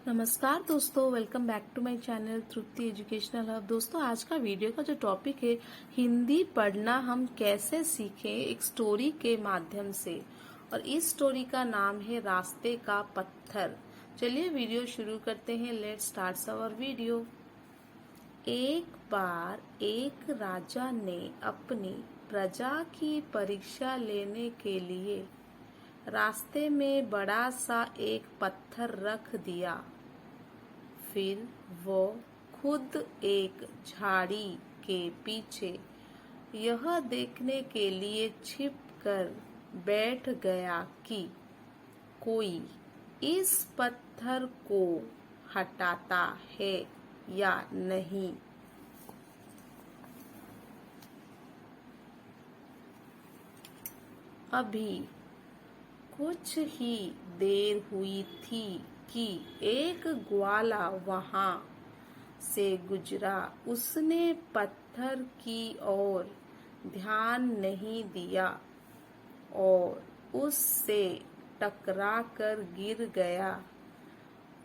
नमस्कार दोस्तों, welcome back to my channel Tripti educational hub. दोस्तों, आज का वीडियो का जो टॉपिक है, हिंदी पढ़ना हम कैसे सीखें, एक स्टोरी के माध्यम से। और इस स्टोरी का नाम है रास्ते का पत्थर। चलिए वीडियो शुरू करते हैं। Let's start our video. एक बार एक राजा ने अपनी प्रजा की परीक्षा लेने के लिए रास्ते में बड़ा सा एक पत्थर रख दिया। फिर वो खुद एक झाड़ी के पीछे यह देखने के लिए छिप कर बैठ गया कि कोई इस पत्थर को हटाता है या नहीं। अभी कुछ ही देर हुई थी कि एक ग्वाला वहां से गुजरा। उसने पत्थर की ओर ध्यान नहीं दिया और उससे टकरा कर गिर गया।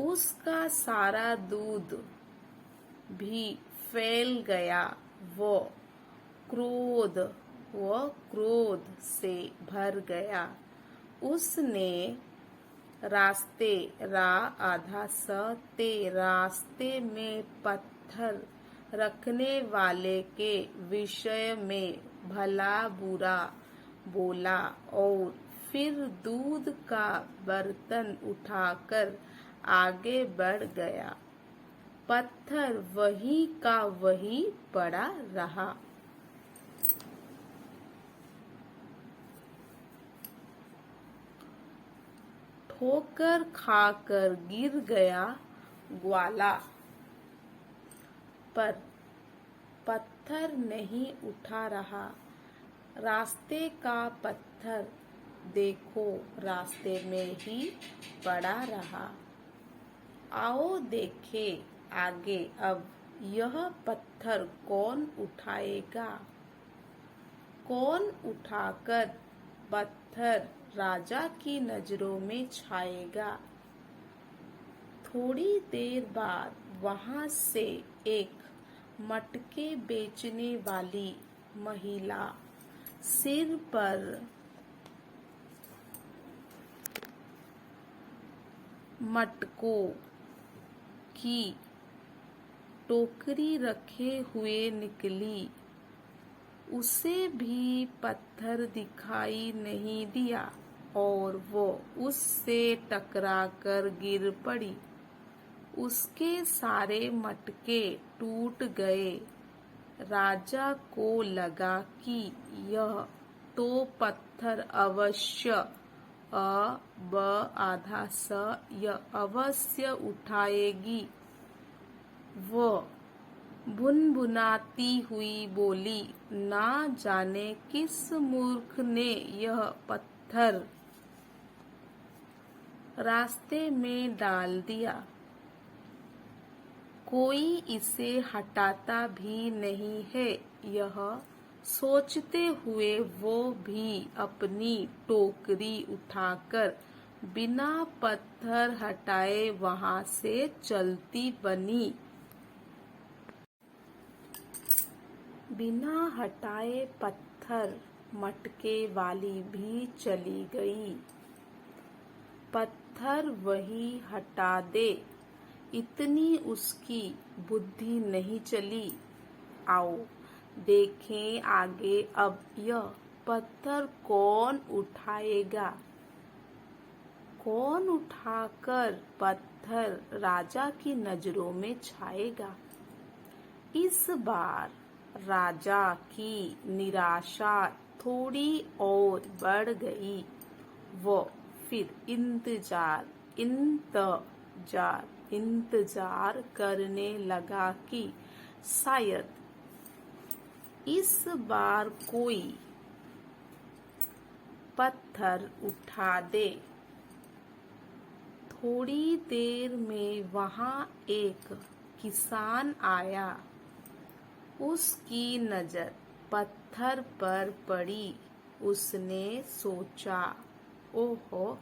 उसका सारा दूध भी फैल गया। वो क्रोध से भर गया। उसने रास्ते में पत्थर रखने वाले के विषय में भला बुरा बोला और फिर दूध का बर्तन उठाकर आगे बढ़ गया। पत्थर वहीं का वहीं पड़ा रहा। ठोकर खाकर गिर गया ग्वाला, पर पत्थर नहीं उठा रहा। रास्ते का पत्थर देखो रास्ते में ही पड़ा रहा। आओ देखें आगे अब यह पत्थर कौन उठाएगा। कौन उठाकर पत्थर राजा की नजरों में छाएगा। थोड़ी देर बाद वहां से एक मटके बेचने वाली महिला सिर पर मटकों की टोकरी रखे हुए निकली। उसे भी पत्थर दिखाई नहीं दिया और वो उससे टकराकर गिर पड़ी। उसके सारे मटके टूट गए। राजा को लगा कि यह तो पत्थर अवश्य यह अवश्य उठाएगी। वो भुनभुनाती हुई बोली, ना जाने किस मूर्ख ने यह पत्थर रास्ते में डाल दिया। कोई इसे हटाता भी नहीं है। यह सोचते हुए वो भी अपनी टोकरी उठाकर बिना पत्थर हटाए वहां से चलती बनी। बिना हटाए पत्थर मटके वाली भी चली गई। पत्थर वही हटा दे, इतनी उसकी बुद्धि नहीं चली। आओ देखें आगे अब यह पत्थर कौन उठाएगा। कौन उठाकर पत्थर राजा की नजरों में छाएगा। इस बार राजा की निराशा थोड़ी और बढ़ गई। वो फिर इंतजार करने लगा कि शायद इस बार कोई पत्थर उठा दे। थोड़ी देर में वहां एक किसान आया। उसकी नजर पत्थर पर पड़ी। उसने सोचा, ओहो,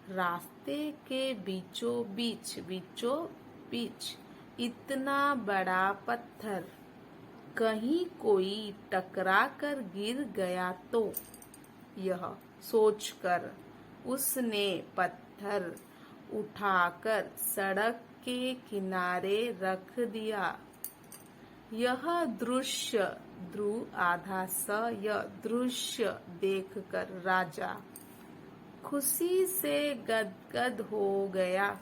रास्ते के बीचों बीच इतना बड़ा पत्थर, कहीं कोई टकरा कर गिर गया तो। यह सोचकर उसने पत्थर उठाकर सड़क के किनारे रख दिया। यह दृश्य यह दृश्य देखकर राजा खुशी से गदगद हो गया।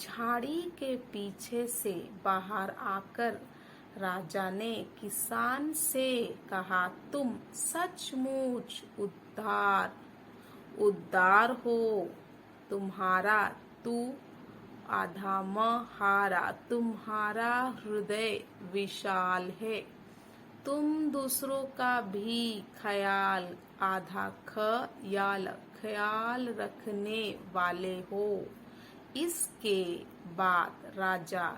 झाड़ी के पीछे से बाहर आकर राजा ने किसान से कहा, तुम सचमुच उदार हो। तुम्हारा हृदय विशाल है। तुम दूसरों का भी ख्याल रखने वाले हो। इसके बाद राजा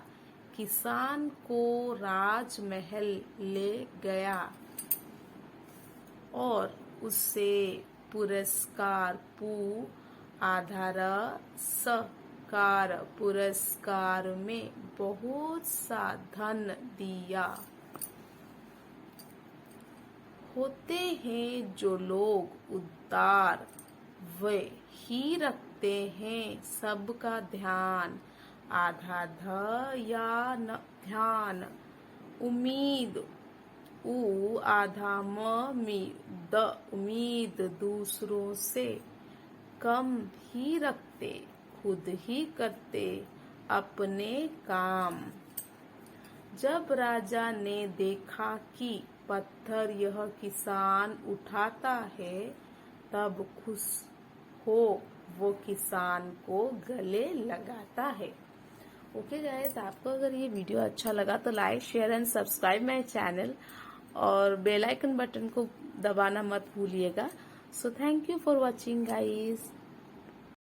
किसान को राजमहल ले गया और उसे पुरस्कार में बहुत सा धन दिया। होते हैं जो लोग उदार, वे ही रखते हैं सबका ध्यान। उम्मीद दूसरों से कम ही रखते, खुद ही करते अपने काम। जब राजा ने देखा कि पत्थर यह किसान उठाता है, तब खुश हो वो किसान को गले लगाता है। ओके गाइस, आपको अगर ये वीडियो अच्छा लगा तो like, share and subscribe my channel और बेल आइकन बटन को दबाना मत भूलिएगा। So thank you for watching guys.